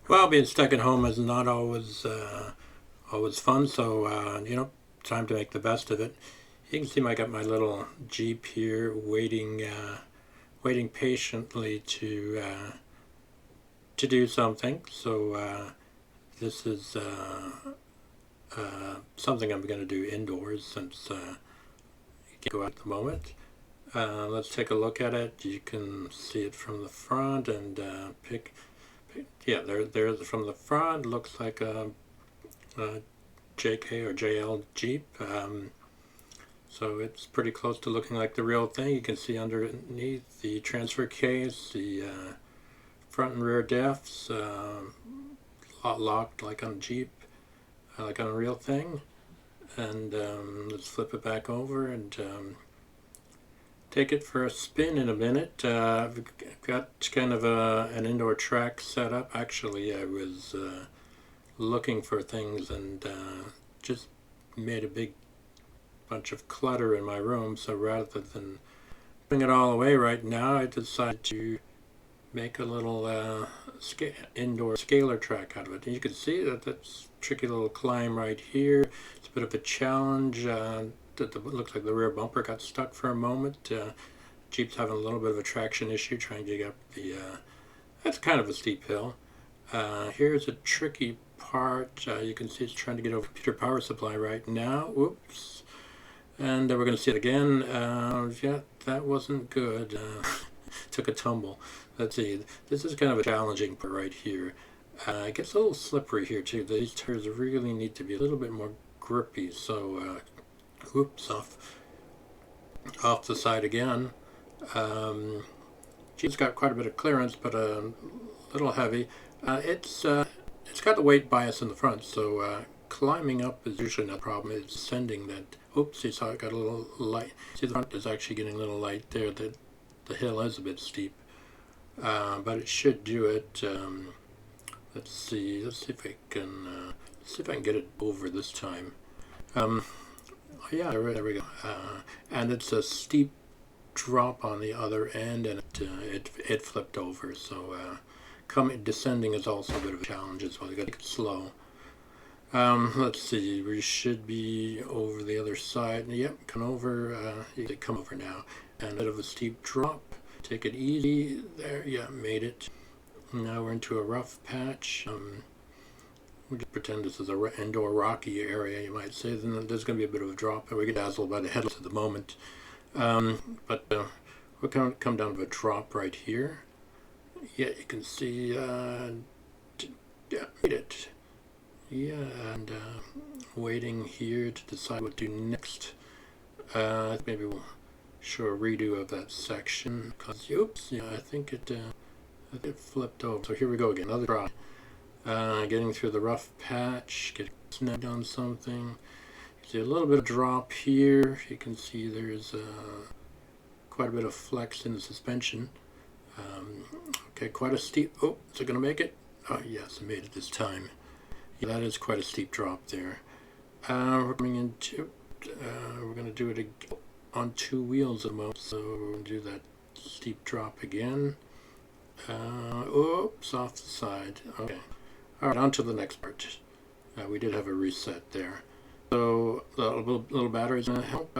Well, being stuck at home is not always fun, so time to make the best of it. You can see I got my little Jeep here, waiting patiently to do something. So this is something I'm going to do indoors since you can't go out at the moment. Let's take a look at it. You can see it from the front and yeah, there's from the front. Looks like a JK or JL Jeep. So it's pretty close to looking like the real thing. You can see underneath the transfer case, the front and rear diffs, locked like on a Jeep, like on a real thing. And let's flip it back over and take it for a spin in a minute. I've got kind of an indoor track set up. Actually, I was looking for things and just made a big bunch of clutter in my room. So rather than putting it all away right now, I decided to make a little indoor scalar track out of it. And you can see that that's a tricky little climb right here. It's a bit of a challenge. It looks like the rear bumper got stuck for a moment. Jeep's having a little bit of a traction issue trying to get up the. That's kind of a steep hill. Here's a tricky part. You can see it's trying to get over computer power supply right now. Whoops. And we're going to see it again. Yeah, that wasn't good. Took a tumble. Let's see. This is kind of a challenging part right here. It gets a little slippery here too. These tires really need to be a little bit more grippy. So, whoops, off the side again. Jeep's got quite a bit of clearance, but a little heavy. It's got the weight bias in the front, so climbing up is usually not a problem. It's sending that. Oops, you saw it got a little light. See, the front is actually getting a little light there. The hill is a bit steep, but it should do it. Let's see if I can get it over this time. Yeah, there we go. And it's a steep drop on the other end, and it flipped over. So descending is also a bit of a challenge as well. You got to take it slow. Let's see. We should be over the other side. Yep, come over. You can come over now. And a bit of a steep drop. Take it easy. There, yeah, made it. Now we're into a rough patch. We just pretend this is a indoor rocky area, you might say. Then there's going to be a bit of a drop, and we get dazzled by the headlights at the moment. But we're going to come down to a drop right here. Yeah, you can see. Yeah, made it. Yeah, and waiting here to decide what to do next. Maybe we'll show a redo of that section. Cause oops, yeah, I think it flipped over. So here we go again, another drop. Getting through the rough patch, getting snagged on something. You see a little bit of drop here. You can see there's quite a bit of flex in the suspension. Okay, quite a steep. Oh, is it going to make it? Oh, yes, it made it this time. Yeah, that is quite a steep drop there. We're coming into. We're going to do it on two wheels at the moment, so we're going to do that steep drop again. Oops, off the side. Okay. All right, on to the next part. We did have a reset there. So the little batteries going to help.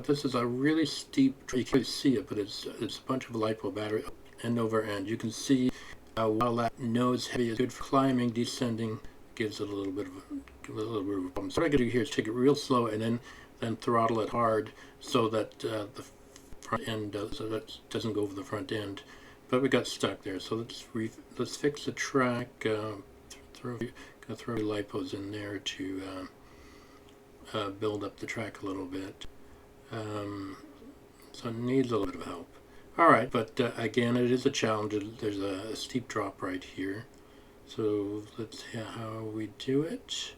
This is a really steep. You can't see it, but it's a bunch of LiPo battery, end over end. You can see while that nose heavy is good for climbing, descending gives it a little bit of a problem. So what I'm going to do here is take it real slow and then throttle it hard so that the front end doesn't go over the front end. But we got stuck there, so let's fix the track. Throw LiPos in there to build up the track a little bit. So it needs a little bit of help. All right, but again, it is a challenge. There's a steep drop right here. So let's see how we do it.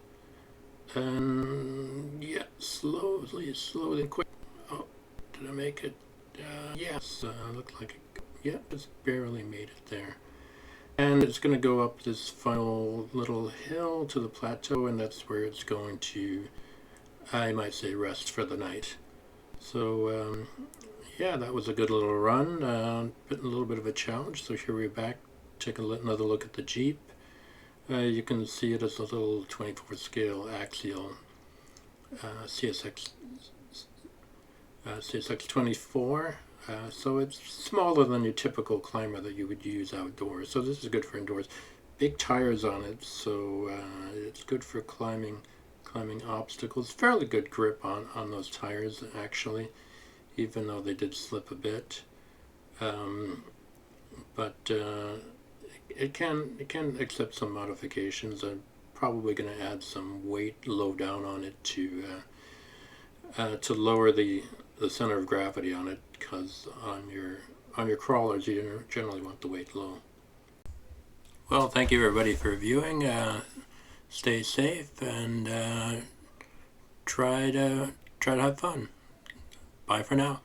And yeah, slowly, quick. Oh, did I make it? Yes, looked like it. Yeah, just barely made it there. And it's going to go up this final little hill to the plateau, and that's where it's going to, I might say, rest for the night. So, yeah, that was a good little run. A little bit of a challenge. So here we're back. Take another look at the Jeep. You can see it as a little 24 scale Axial CSX24. So it's smaller than your typical climber that you would use outdoors. So this is good for indoors. Big tires on it, so it's good for climbing obstacles. Fairly good grip on those tires, actually, even though they did slip a bit. But it can accept some modifications. I'm probably going to add some weight low down on it to lower the center of gravity on it, because on your crawlers you generally want the weight low. Well, thank you everybody for viewing. Stay safe and try to have fun. Bye for now.